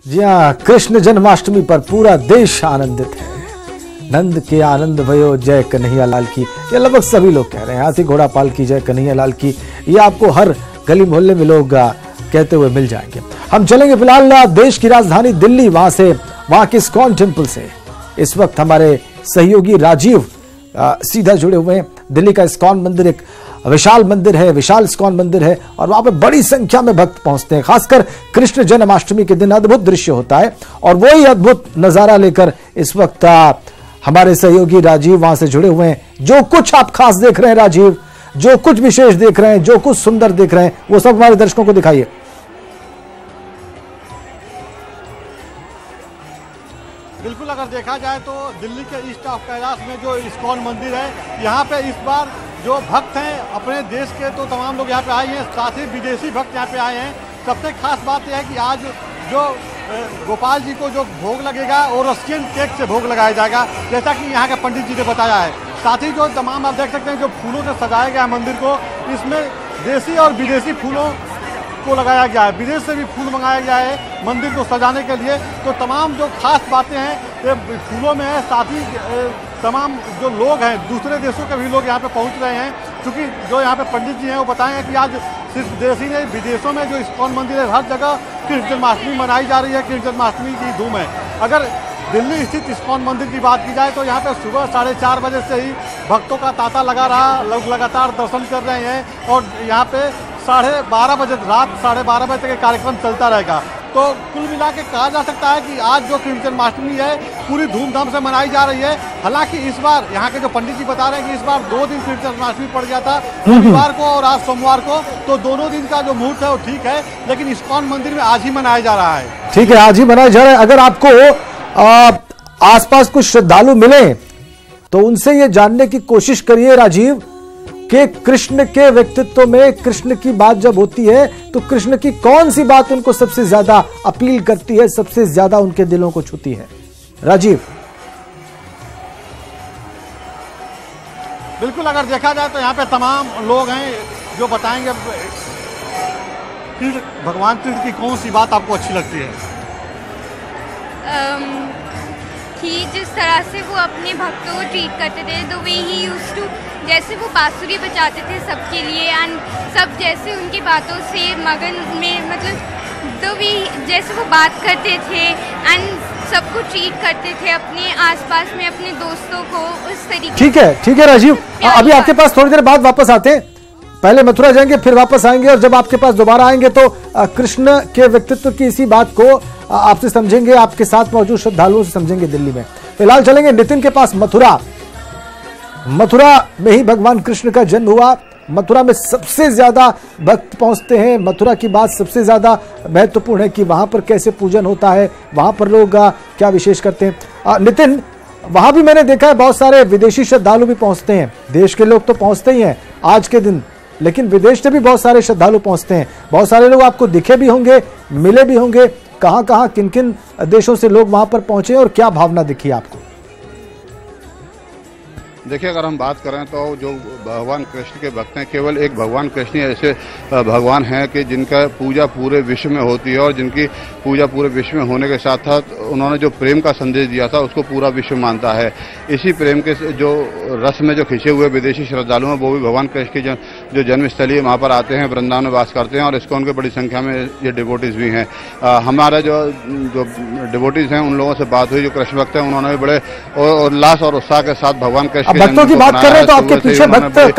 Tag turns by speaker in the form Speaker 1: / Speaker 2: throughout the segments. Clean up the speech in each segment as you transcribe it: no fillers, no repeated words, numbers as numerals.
Speaker 1: जी हाँ, कृष्ण जन्माष्टमी पर पूरा देश आनंदित है। नंद के आनंद भयो जय कन्हैया लाल की, ये लगभग सभी लोग कह रहे हैं। हाथी घोड़ा पाल की जय कन्हैया लाल की, ये आपको हर गली मोहल्ले में लोग कहते हुए मिल जाएंगे। हम चलेंगे फिलहाल देश की राजधानी दिल्ली, वहां के इस्कॉन टेम्पल से इस वक्त हमारे सहयोगी राजीव सीधा जुड़े हुए हैं। दिल्ली का इस्कॉन मंदिर एक विशाल मंदिर है, विशाल इस्कॉन मंदिर है और वहां पे बड़ी संख्या में भक्त पहुंचते हैं। खासकर कृष्ण जन्माष्टमी के दिन अद्भुत दृश्य होता है और वही अद्भुत नजारा लेकर इस वक्त हमारे सहयोगी राजीव वहां से जुड़े हुए हैं। जो कुछ आप खास देख रहे हैं राजीव, जो कुछ विशेष देख रहे हैं, जो कुछ सुंदर देख रहे हैं, वो सब हमारे दर्शकों को दिखाइए।
Speaker 2: बिल्कुल, अगर देखा जाए तो दिल्ली के ईस्ट ऑफ कैलाश में जो इस्कॉन मंदिर है, यहाँ पे इस बार जो भक्त हैं अपने देश के तो तमाम लोग यहाँ पे आए हैं, साथ ही विदेशी भक्त यहाँ पे आए हैं। सबसे खास बात यह है कि आज जो गोपाल जी को जो भोग लगेगा वो रशियन केक से भोग लगाया जाएगा, जैसा कि यहाँ के पंडित जी ने बताया है। साथ ही जो तमाम आप देख सकते हैं जो फूलों से सजाया गया मंदिर को, इसमें देसी और विदेशी फूलों को लगाया गया है, विदेश से भी फूल मंगाया गया है मंदिर को सजाने के लिए। तो तमाम जो खास बातें हैं ये फूलों में है। साथ ही तमाम जो लोग हैं दूसरे देशों के भी लोग यहाँ पे पहुँच रहे हैं, क्योंकि जो यहाँ पे पंडित जी हैं वो बताए हैं कि आज सिर्फ देशी नहीं, विदेशों में जो इस्कॉन मंदिर है हर जगह कृष्ण जन्माष्टमी मनाई जा रही है। कृष्ण जन्माष्टमी की धूम है। अगर दिल्ली स्थित इस्कॉन मंदिर की बात की जाए तो यहाँ पे सुबह 4:30 बजे से ही भक्तों का तांता लगा रहा, लोग लगातार दर्शन कर रहे हैं और यहाँ पे 12:30 बजे, रात 12:30 बजे तक कार्यक्रम चलता रहेगा। तो कुल मिला के कहा जा सकता है कि आज जो कृष्ण जन्माष्टमी है पूरी धूमधाम से मनाई जा रही है। हालांकि इस बार यहाँ के जो पंडित जी बता रहे हैं कि इस बार 2 दिन कृष्ण जन्माष्टमी पड़ गया था, रविवार को और आज सोमवार को, तो दोनों दिन का जो मुहूर्त है वो ठीक है, लेकिन इस्कॉन मंदिर में आज ही मनाया जा रहा है।
Speaker 1: ठीक है, आज ही मनाया जा रहा है। अगर आपको आसपास कुछ श्रद्धालु मिले तो उनसे ये जानने की कोशिश करिए राजीव कि कृष्ण के व्यक्तित्व में कृष्ण की बात जब होती है तो कृष्ण की कौन सी बात उनको सबसे ज्यादा अपील करती है, सबसे ज्यादा उनके दिलों को छूती है। राजीव।
Speaker 2: बिल्कुल, अगर देखा जाए तो यहाँ पे तमाम लोग हैं जो बताएंगे भगवान कृष्ण की कौन सी बात आपको अच्छी लगती है।
Speaker 3: कि जिस तरह से वो अपने भक्तों को ट्रीट करते थे, the way he used to, जैसे वो बांसुरी बजाते थे सबके लिए एंड सब जैसे उनकी बातों से मगन में, मतलब द वे जैसे वो बात करते थे एंड सबको ट्रीट करते थे अपने आसपास में अपने दोस्तों को उस तरीके।
Speaker 1: ठीक है राजीव, अभी आपके पास थोड़ी देर बाद वापस आते हैं। पहले मथुरा जाएंगे फिर वापस आएंगे और जब आपके पास दोबारा आएंगे तो कृष्ण के व्यक्तित्व की इसी बात को आपसे समझेंगे, आपके साथ मौजूद श्रद्धालुओं से समझेंगे दिल्ली में। फिलहाल चलेंगे नितिन के पास। मथुरा में ही भगवान कृष्ण का जन्म हुआ। मथुरा में सबसे ज्यादा भक्त पहुंचते हैं। मथुरा की बात सबसे ज्यादा महत्वपूर्ण है कि वहां पर कैसे पूजन होता है, वहां पर लोग क्या विशेष करते हैं। नितिन, वहां भी मैंने देखा है बहुत सारे विदेशी श्रद्धालु भी पहुंचते हैं। देश के लोग तो पहुंचते ही हैं आज के दिन, लेकिन विदेश से भी बहुत सारे श्रद्धालु पहुंचते हैं। बहुत सारे लोग आपको दिखे भी होंगे, मिले भी होंगे। कहां किन किन देशों से लोग वहां पर पहुंचे और क्या भावना दिखी आपको?
Speaker 4: देखिए, अगर हम बात करें तो जो भगवान कृष्ण के भक्त हैं, केवल एक भगवान कृष्ण ही ऐसे भगवान हैं कि जिनका पूजा पूरे विश्व में होती है और जिनकी पूजा पूरे विश्व में होने के साथ साथ उन्होंने जो प्रेम का संदेश दिया था उसको पूरा विश्व मानता है। इसी प्रेम के जो रस में जो खिंचे हुए विदेशी श्रद्धालु हैं वो भी भगवान कृष्ण की जो जन्मस्थली है वहाँ पर आते हैं, वृंदावन में वास करते हैं और इसको उनके बड़ी संख्या में ये डिवोटीज भी हैं। हमारे जो डिवोटीज हैं उन लोगों से बात हुई, जो कृष्ण भक्त हैं, उन्होंने भी बड़े उल्लास और उत्साह के साथ भगवान कृष्ण
Speaker 1: भक्तों की बात कर रहे हैं तो आपके पीछे भक्त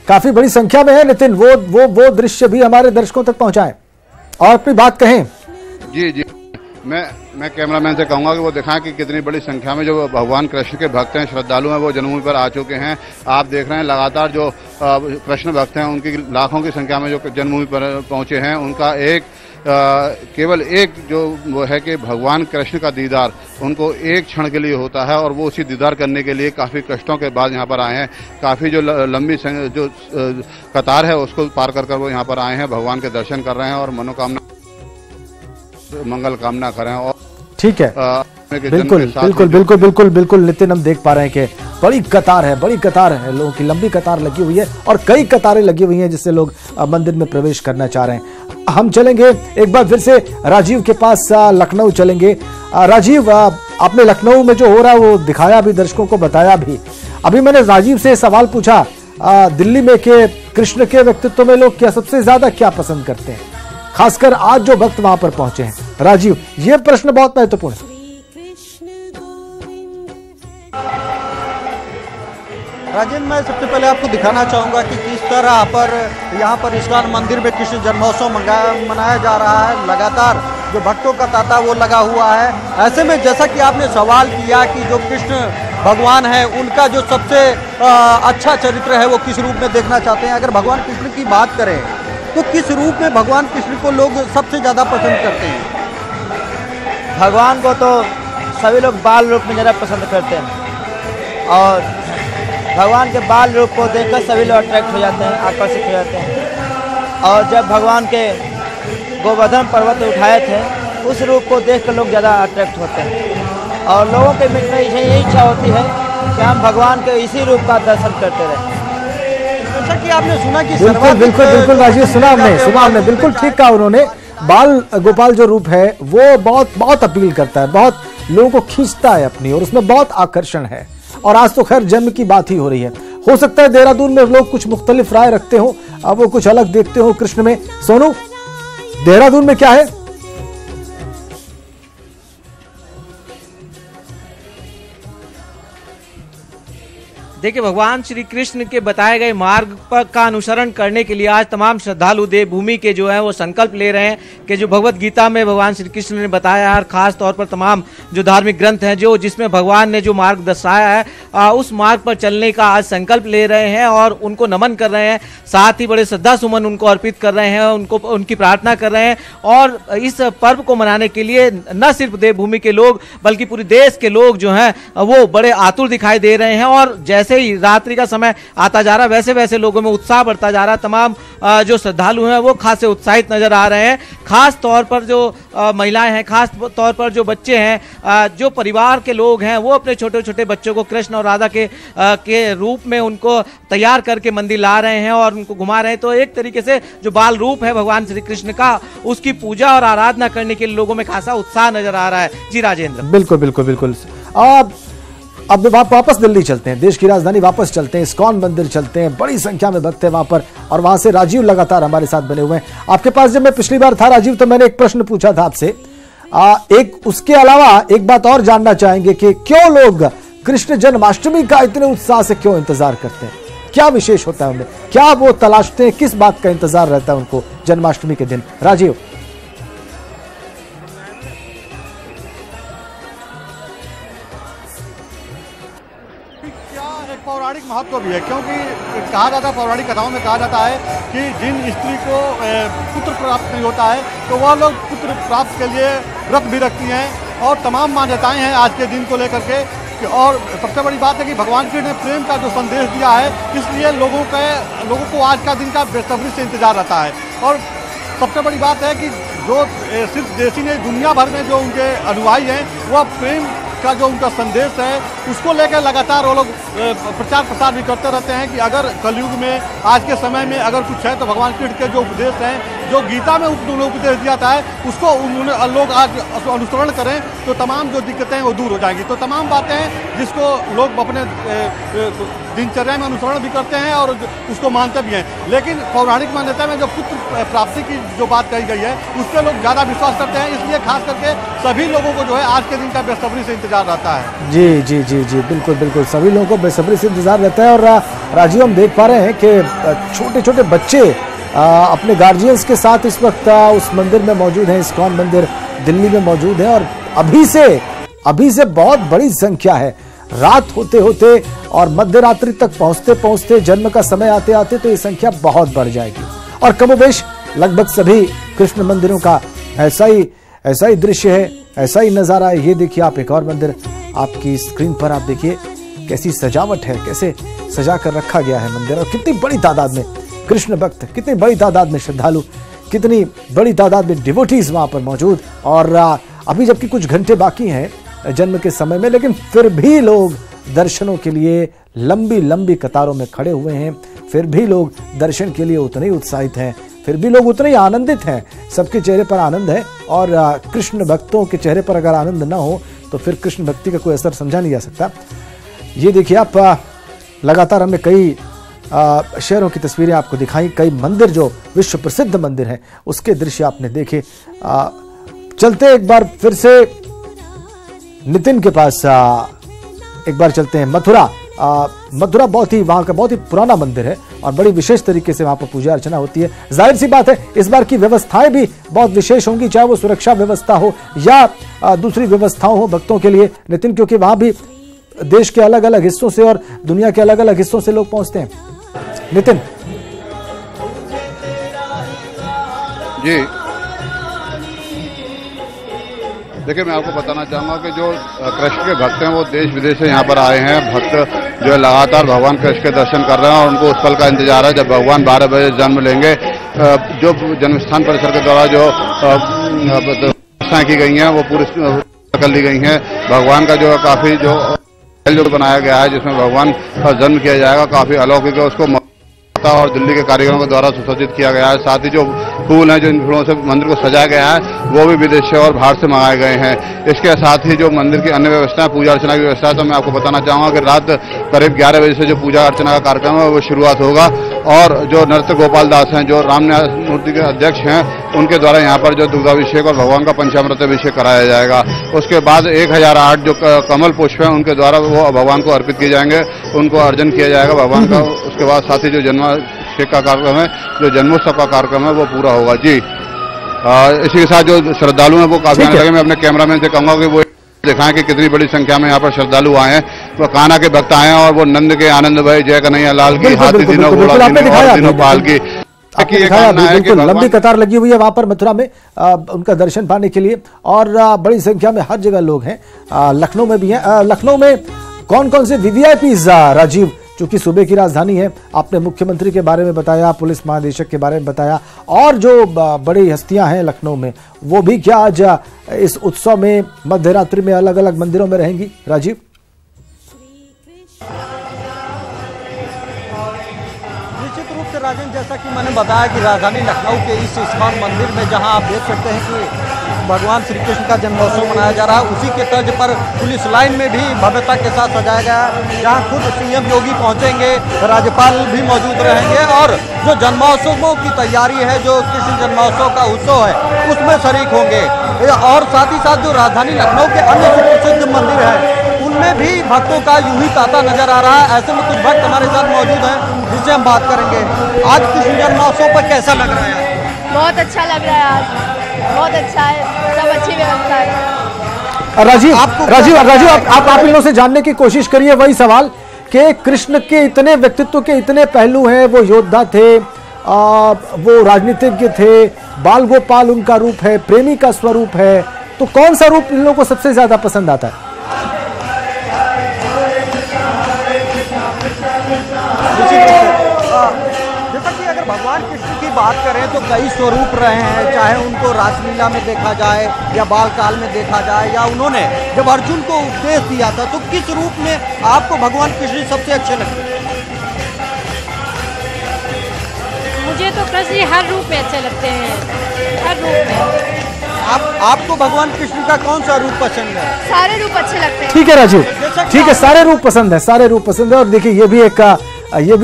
Speaker 1: काफी बड़ी संख्या में है। नितिन, वो दृश्य भी हमारे दर्शकों तक पहुंचाएं और अपनी बात कहें।
Speaker 4: जी, मैं कैमरामैन से कहूंगा कि वो दिखाएं कि कितनी बड़ी संख्या में जो भगवान कृष्ण के भक्त हैं, श्रद्धालु हैं, वो जन्मभूमि पर आ चुके हैं। आप देख रहे हैं लगातार जो कृष्ण भक्त हैं उनकी लाखों की संख्या में जो जन्मभूमि पर पहुंचे हैं, उनका केवल एक जो वो है कि भगवान कृष्ण का दीदार उनको एक क्षण के लिए होता है और वो उसी दीदार करने के लिए काफ़ी कष्टों के बाद यहाँ पर आए हैं। काफ़ी जो लंबी जो कतार है उसको पार कर वो यहाँ पर आए हैं, भगवान के दर्शन कर रहे हैं और मनोकामना मंगल कामना करें। और
Speaker 1: ठीक है, बिल्कुल नितिन, हम देख पा रहे हैं कि बड़ी कतार है, लोगों की लंबी कतार लगी हुई है और कई कतारें लगी हुई हैं जिससे लोग मंदिर में प्रवेश करना चाह रहे हैं। हम चलेंगे एक बार फिर से राजीव के पास, लखनऊ चलेंगे। राजीव, आपने लखनऊ में जो हो रहा है वो दिखाया भी, दर्शकों को बताया भी। अभी मैंने राजीव से सवाल पूछा दिल्ली में कि कृष्ण के व्यक्तित्व में लोग क्या सबसे ज्यादा क्या पसंद करते हैं, खासकर आज जो भक्त वहां पर पहुंचे हैं। राजीव, ये प्रश्न बहुत महत्वपूर्ण है।
Speaker 5: राजेंद्र, मैं सबसे पहले आपको दिखाना चाहूँगा कि किस तरह पर यहाँ पर इस्कॉन मंदिर में कृष्ण जन्मोत्सव मनाया जा रहा है। लगातार जो भक्तों का तांता वो लगा हुआ है। ऐसे में जैसा कि आपने सवाल किया कि जो कृष्ण भगवान है उनका जो सबसे अच्छा चरित्र है वो किस रूप में देखना चाहते हैं। अगर भगवान कृष्ण की बात करें तो किस रूप में भगवान कृष्ण को लोग सबसे ज़्यादा पसंद करते हैं?
Speaker 6: भगवान को तो सभी लोग बाल रूप में ज़्यादा पसंद करते हैं और भगवान के बाल रूप को देखकर सभी लोग अट्रैक्ट हो जाते हैं, आकर्षित हो जाते हैं। और जब भगवान के गोवर्धन पर्वत उठाए थे उस रूप को देखकर लोग ज़्यादा अट्रैक्ट होते हैं और लोगों के मन में यही इच्छा होती है कि हम भगवान के इसी रूप का दर्शन करते रहें।
Speaker 5: जैसा कि आपने सुना कि
Speaker 1: बिल्कुल राजीव, सुना हमने बिल्कुल ठीक कहा उन्होंने। बाल गोपाल जो रूप है वो बहुत अपील करता है, बहुत लोगों को खींचता है अपनी, और उसमें बहुत आकर्षण है। और आज तो खैर जन्म की बात ही हो रही है। हो सकता है देहरादून में लोग कुछ मुख्तलिफ राय रखते हो, अब वो कुछ अलग देखते हो कृष्ण में। सोनू, देहरादून में क्या है?
Speaker 7: देखिए, भगवान श्री कृष्ण के बताए गए मार्ग का अनुसरण करने के लिए आज तमाम श्रद्धालु देवभूमि के जो है वो संकल्प ले रहे हैं कि जो भगवत गीता में भगवान श्री कृष्ण ने बताया है, खास तौर पर तमाम जो धार्मिक ग्रंथ हैं जो जिसमें भगवान ने जो मार्ग दर्शाया है उस मार्ग पर चलने का आज संकल्प ले रहे हैं और उनको नमन कर रहे हैं। साथ ही बड़े श्रद्धा सुमन उनको अर्पित कर रहे हैं, उनकी प्रार्थना कर रहे हैं। और इस पर्व को मनाने के लिए न सिर्फ देवभूमि के लोग बल्कि पूरे देश के लोग जो हैं वो बड़े आतुर दिखाई दे रहे हैं। और जैसे ही रात्रि का समय आता जा रहा वैसे वैसे लोगों में उत्साह बढ़ता जा रहा। तमाम जो श्रद्धालु हैं वो खासे उत्साहित नजर आ रहे हैं। खास तौर पर जो महिलाएं हैं, खास तौर पर जो बच्चे हैं, जो परिवार के लोग हैं वो अपने छोटे छोटे बच्चों को कृष्ण और राधा के रूप में उनको तैयार करके मंदिर ला रहे हैं और उनको घुमा रहे हैं। तो एक तरीके से जो बाल रूप है भगवान श्री कृष्ण का, उसकी पूजा और आराधना करने के लिए लोगों में खासा उत्साह नजर आ रहा है। जी राजेंद्र,
Speaker 1: बिल्कुल। अब वापस दिल्ली चलते हैं, देश की राजधानी वापस चलते हैं, इस्कॉन मंदिर चलते हैं। बड़ी संख्या में भक्त हैं वहां पर और वहां से राजीव लगातार हमारे साथ बने हुए हैं। आपके पास जब मैं पिछली बार था राजीव तो मैंने एक प्रश्न पूछा था आपसे, एक उसके अलावा एक बात और जानना चाहेंगे कि क्यों लोग कृष्ण जन्माष्टमी का इतने उत्साह से क्यों इंतजार करते हैं? क्या विशेष होता है उनमें, क्या वो तलाशते हैं, किस बात का इंतजार रहता है उनको जन्माष्टमी के दिन? राजीव,
Speaker 2: पौराणिक महत्व भी है, क्योंकि कहा जाता है, पौराणिक कथाओं में कहा जाता है कि जिन स्त्री को पुत्र प्राप्त नहीं होता है तो वह लोग पुत्र प्राप्त के लिए व्रत भी रखती हैं और तमाम मान्यताएं हैं आज के दिन को लेकर के। और सबसे बड़ी बात है कि भगवान कृष्ण ने प्रेम का जो संदेश दिया है, इसलिए लोगों को आज का दिन का बेसब्री से इंतजार रहता है। और सबसे बड़ी बात है कि जो सिर्फ देशी नहीं, दुनिया भर में जो उनके अनुयायी हैं वह प्रेम का जो उनका संदेश है उसको लेकर लगातार वो लोग प्रचार प्रसार भी करते रहते हैं कि अगर कलयुग में आज के समय में अगर कुछ है तो भगवान कृष्ण के जो उपदेश हैं, जो गीता में उन्होंने उपदेश दिया था उसको उन्होंने लोग आज अनुसरण करें तो तमाम जो दिक्कतें हैं वो दूर हो जाएंगी। तो तमाम बातें हैं जिसको लोग अपने दिनचर्या में अनुसरण भी करते हैं और उसको मानते भी हैं। लेकिन पौराणिक मान्यता में जो पुत्र प्राप्ति की जो बात कही गई है उस पर लोग ज़्यादा विश्वास करते हैं, इसलिए खास करके सभी लोगों को जो है आज के दिन का बेसब्री से इंतजार रहता है।
Speaker 1: जी, बिल्कुल सभी लोगों को बेसब्री से इंतजार रहता है। और राजीव, हम देख पा रहे हैं कि छोटे छोटे बच्चे अपने गार्जियंस के साथ इस वक्त उस मंदिर में मौजूद हैं, इस्कॉन मंदिर दिल्ली में मौजूद है। और अभी से बहुत बड़ी संख्या है। रात होते होते और मध्य रात्रि तक पहुंचते पहुंचते, जन्म का समय आते आते तो ये संख्या बहुत बढ़ जाएगी। और कमोबेश लगभग सभी कृष्ण मंदिरों का ऐसा ही दृश्य है, ऐसा ही नजारा है। ये देखिए आप, एक और मंदिर आपकी स्क्रीन पर आप देखिए कैसी सजावट है, कैसे सजा कर रखा गया है मंदिर। और कितनी बड़ी तादाद में कृष्ण भक्त, कितनी बड़ी तादाद में श्रद्धालु, कितनी बड़ी तादाद में डिवोटीज वहां पर मौजूद। और अभी जबकि कुछ घंटे बाकी हैं जन्म के समय में, लेकिन फिर भी लोग दर्शनों के लिए लंबी लंबी कतारों में खड़े हुए हैं। फिर भी लोग दर्शन के लिए उतने ही उत्साहित हैं फिर भी लोग उतने ही आनंदित हैं, सबके चेहरे पर आनंद है। और कृष्ण भक्तों के चेहरे पर अगर आनंद ना हो तो फिर कृष्ण भक्ति का कोई असर समझा नहीं जा सकता। ये देखिए आप, लगातार हमने कई शहरों की तस्वीरें आपको दिखाई, कई मंदिर जो विश्व प्रसिद्ध मंदिर हैं उसके दृश्य आपने देखे। चलते एक बार फिर से नितिन के पास, एक बार चलते हैं मथुरा। मथुरा बहुत ही, वहां का बहुत ही पुराना मंदिर है और बड़ी विशेष तरीके से वहां पर पूजा अर्चना होती है। जाहिर सी बात है इस बार की व्यवस्थाएं भी बहुत विशेष होंगी, चाहे वो सुरक्षा व्यवस्था हो या दूसरी व्यवस्थाओं हो भक्तों के लिए नितिन, क्योंकि वहां भी देश के अलग अलग हिस्सों से और दुनिया के अलग अलग हिस्सों से लोग पहुंचते हैं। नितिन
Speaker 4: जी, देखिए मैं आपको बताना चाहूँगा कि जो कृष्ण के भक्त हैं वो देश विदेश से यहाँ पर आए हैं। भक्त जो है लगातार भगवान कृष्ण के दर्शन कर रहे हैं और उनको उस पल का इंतजार है जब भगवान 12 बजे जन्म लेंगे। जो जन्मस्थान परिसर के द्वारा जो व्यवस्थाएं की गई हैं वो पूरी कर ली गई हैं। भगवान का जो काफ़ी जो बनाया गया है जिसमें भगवान का जन्म किया जाएगा, काफ़ी अलौकिक है, उसको और दिल्ली के कारीगरों के द्वारा सुसज्जित किया गया है। साथ ही जो फूल हैं, जो इन फूलों से मंदिर को सजाया गया है, वो भी विदेश से और बाहर से मंगाए गए हैं। इसके साथ ही जो मंदिर की अन्य व्यवस्था है, पूजा अर्चना की व्यवस्था है, तो मैं आपको बताना चाहूँगा कि रात करीब 11 बजे से जो पूजा अर्चना का कार्यक्रम है वो शुरुआत होगा। और जो नृत्य गोपाल दास हैं, जो रामन्यास मूर्ति के अध्यक्ष हैं, उनके द्वारा यहाँ पर जो दुग्धाभिषेक और भगवान का पंचामृत अभिषेक कराया जाएगा। उसके बाद 1008 जो कमल पुष्प हैं उनके द्वारा वो भगवान को अर्पित किए जाएंगे, उनको अर्जन किया जाएगा भगवान का। उसके बाद साथ ही जो जन्माभिषेक का कार्यक्रम है, जो जन्मोत्सव का कार्यक्रम है वो पूरा होगा। जी, इसी के साथ जो श्रद्धालु हैं वो काफी आने लगे। मैं अपने कैमरामैन से कहूँगा कि वो दिखाएं कि कितनी बड़ी संख्या में यहाँ पर श्रद्धालु आए हैं। वो कान्हा के भक्त आए हैं और वो नंद के आनंद भाई जय कन्हैया लाल की, हाथी दिनों घोड़ा दिनों पाल की।
Speaker 1: बिल्कुल लंबी कतार लगी हुई है वहां पर मथुरा में उनका दर्शन पाने के लिए और बड़ी संख्या में हर जगह लोग हैं। लखनऊ में भी हैं। लखनऊ में कौन कौन से वीवीआईपीज राजीव, चूंकि सूबे की राजधानी है, आपने मुख्यमंत्री के बारे में बताया, पुलिस महानिदेशक के बारे में बताया, और जो बड़ी हस्तियां हैं लखनऊ में वो भी क्या आज इस उत्सव में मध्य रात्रि में अलग अलग मंदिरों में रहेंगी? राजीव,
Speaker 5: निश्चित रूप से राजन, जैसा कि मैंने बताया कि राजधानी लखनऊ के इस इस्कॉन मंदिर में जहां आप देख सकते हैं कि भगवान श्री कृष्ण का जन्मोत्सव मनाया जा रहा है, उसी के तर्ज पर पुलिस लाइन में भी भव्यता के साथ सजाया गया है। जहां खुद सीएम योगी पहुंचेंगे, राज्यपाल भी मौजूद रहेंगे और जो जन्मोत्सवों की तैयारी है, जो कृष्ण जन्मोत्सव का उत्सव है, उसमें शरीक होंगे। और साथ ही साथ जो राजधानी लखनऊ के अन्य सुप्रसिद्ध मंदिर हैं उनमें भी भक्तों का यूं ही तांता नजर आ रहा है। ऐसे में कुछ भक्त हमारे साथ मौजूद हैं जिससे हम बात करेंगे। आज कृष्ण जन्मोत्सव पर कैसा लग रहा है?
Speaker 8: बहुत अच्छा लग रहा है, आज बहुत अच्छा है, सब अच्छी व्यवस्था है।
Speaker 1: राजीव आप इन लोगों से जानने की कोशिश करिए वही सवाल कि कृष्ण के इतने व्यक्तित्व के इतने पहलू हैं। वो योद्धा थे, वो राजनीतिज्ञ थे, बाल गोपाल उनका रूप है, प्रेमी का स्वरूप है, तो कौन सा रूप इन लोगों को सबसे ज्यादा पसंद आता है?
Speaker 5: जैसा कि अगर भगवान कृष्ण की बात करें तो कई स्वरूप रहे हैं, चाहे उनको रासलीला में देखा जाए या बाल काल में देखा जाए, या उन्होंने जब अर्जुन को उपदेश दिया था, तो किस रूप में आपको भगवान कृष्ण सबसे अच्छे लगते हैं?
Speaker 8: मुझे तो कृष्ण हर रूप में अच्छे लगते हैं, हर रूप में।
Speaker 5: आपको भगवान कृष्ण का कौन सा रूप पसंद है?
Speaker 8: सारे रूप अच्छे लगते हैं।
Speaker 1: ठीक है राजीव, ठीक है, सारे रूप पसंद है, सारे रूप पसंद है। और देखिए ये भी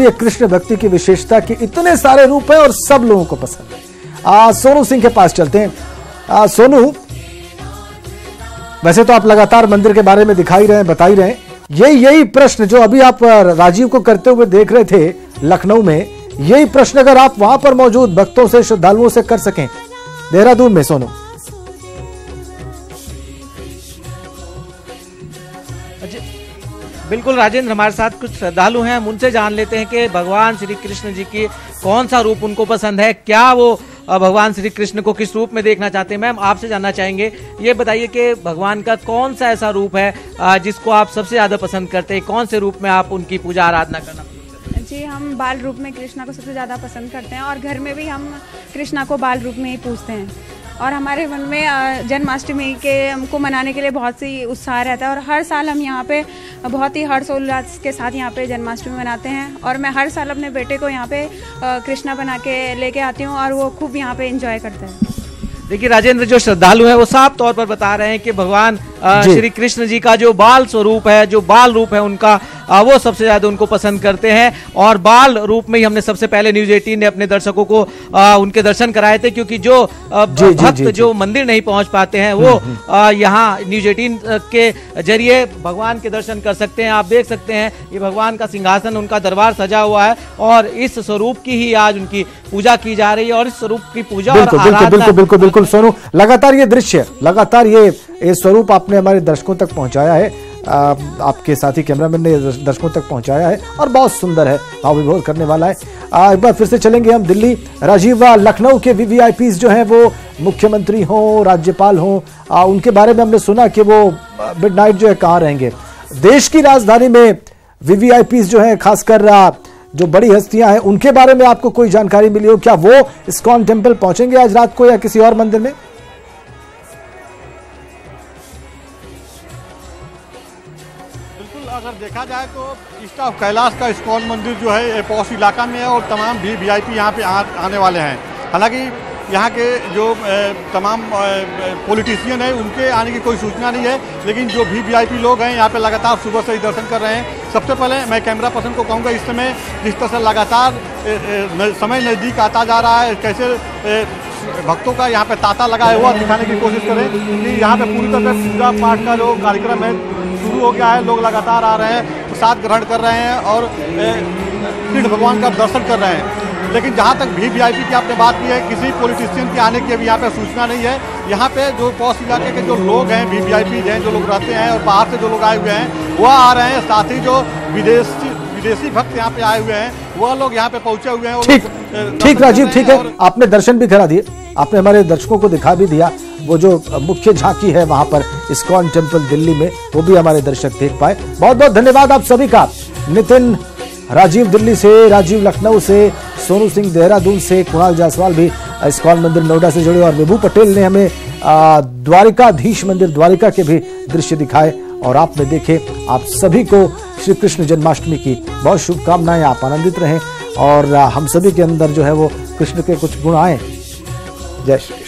Speaker 1: एक कृष्ण भक्ति की विशेषता कि इतने सारे रूप है और सब लोगों को पसंद है। सोनू सिंह के पास चलते हैं। सोनू, वैसे तो आप लगातार मंदिर के बारे में दिखाई रहे हैं, बता ही रहे हैं, यही प्रश्न जो अभी आप राजीव को करते हुए देख रहे थे लखनऊ में, यही प्रश्न अगर आप वहां पर मौजूद भक्तों से, श्रद्धालुओं से कर सकें देहरादून में। सोनू,
Speaker 7: बिल्कुल राजेंद्र, हमारे साथ कुछ श्रद्धालु हैं, हम उनसे जान लेते हैं कि भगवान श्री कृष्ण जी की कौन सा रूप उनको पसंद है, क्या वो भगवान श्री कृष्ण को किस रूप में देखना चाहते हैं। मैम, आपसे जानना चाहेंगे, ये बताइए कि भगवान का कौन सा ऐसा रूप है जिसको आप सबसे ज्यादा पसंद करते हैं, कौन से रूप में आप उनकी पूजा आराधना करना पसंद करते हैं?
Speaker 9: जी, हम बाल रूप में कृष्णा को सबसे ज़्यादा पसंद करते हैं और घर में भी हम कृष्णा को बाल रूप में ही पूजते हैं। और हमारे मन में जन्माष्टमी को मनाने के लिए बहुत सी उत्साह रहता है और हर साल हम यहाँ पे बहुत ही हर्षोल्लास के साथ यहाँ पे जन्माष्टमी मनाते हैं और मैं हर साल अपने बेटे को यहाँ पे कृष्णा बना के लेके आती हूँ और वो खूब यहाँ पे एंजॉय करते हैं।
Speaker 7: देखिए राजेंद्र, जो श्रद्धालु हैं वो साफ तौर पर बता रहे हैं कि भगवान श्री कृष्ण जी का जो बाल स्वरूप है, जो बाल रूप है उनका, वो सबसे ज्यादा उनको पसंद करते हैं। और बाल रूप में ही हमने सबसे पहले न्यूज 18 ने अपने दर्शकों को उनके दर्शन कराए थे, क्योंकि जो भक्त जो मंदिर नहीं पहुंच पाते हैं वो यहाँ न्यूज 18 के जरिए भगवान के दर्शन कर सकते हैं। आप देख सकते हैं ये भगवान का सिंहासन, उनका दरबार सजा हुआ है और इस स्वरूप की ही आज उनकी पूजा की जा रही है और इस स्वरूप की पूजा
Speaker 1: बिल्कुल सोनू, लगातार ये दृश्य, लगातार ये स्वरूप आपने हमारे दर्शकों तक पहुंचाया है, आपके साथी कैमरामैन ने दर्शकों तक पहुंचाया है और बहुत सुंदर है, भाव विभोर करने वाला है। एक बार फिर से चलेंगे हम दिल्ली। राजीव, लखनऊ के वीवीआईपीज जो हैं वो मुख्यमंत्री हों, राज्यपाल हों, उनके बारे में हमने सुना कि वो मिडनाइट जो है कहाँ रहेंगे। देश की राजधानी में वीवीआईपीज जो है, खासकर जो बड़ी हस्तियां हैं, उनके बारे में आपको कोई जानकारी मिली हो? क्या वो इस्कॉन टेम्पल पहुंचेंगे आज रात को या किसी और मंदिर में?
Speaker 2: बिल्कुल, अगर देखा जाए तो ईस्ट ऑफ कैलाश का इस्कॉन मंदिर जो है पॉश इलाका में है और तमाम वीवीआईपी यहाँ पे आने वाले हैं। हालांकि यहाँ के जो तमाम पॉलिटिशियन हैं उनके आने की कोई सूचना नहीं है, लेकिन जो वीवीआईपी लोग हैं यहाँ पे लगातार सुबह से ही दर्शन कर रहे हैं। सबसे पहले मैं कैमरा पर्सन को कहूँगा, इस समय जिस तरह से लगातार समय नज़दीक आता जा रहा है, कैसे भक्तों का यहाँ पे तांता लगा है वो दिखाने की कोशिश करें कि यहाँ पे पूरी तरह से पूजा पाठ का जो कार्यक्रम है शुरू हो गया है। लोग लगातार आ रहे हैं, प्रसाद ग्रहण कर रहे हैं और कृष्ण भगवान का दर्शन कर रहे हैं। लेकिन जहाँ तक वीवीआईपी की आपने बात की है, किसी पॉलिटिशियन के आने की अभी यहाँ पे सूचना नहीं है। यहाँ पे जो पॉश इलाके के जो लोग हैं, वीवीआईपी हैं, जो लोग रहते हैं और बाहर से जो लोग आए हुए हैं वह आ रहे हैं। साथ ही जो विदेशी भक्त यहाँ पे आए हुए हैं वह लोग यहाँ पे पहुंचे हुए हैं।
Speaker 1: ठीक राजीव, ठीक है, आपने दर्शन भी करा दिए, आपने हमारे दर्शकों को दिखा भी दिया वो जो मुख्य झांकी है वहां पर इस्कॉन टेम्पल दिल्ली में, वो भी हमारे दर्शक देख पाए। बहुत बहुत धन्यवाद आप सभी का। नितिन, राजीव दिल्ली से, राजीव लखनऊ से, सोनू सिंह देहरादून से, कुणाल जायसवाल भी इस्कॉन मंदिर नोएडा से जुड़े और विभू पटेल ने हमें द्वारिकाधीश मंदिर द्वारिका के भी दृश्य दिखाए और आपने देखे। आप सभी को श्री कृष्ण जन्माष्टमी की बहुत शुभकामनाएं। आप आनंदित रहें और हम सभी के अंदर जो है वो कृष्ण के कुछ गुण आए। जय श्री कृष्ण।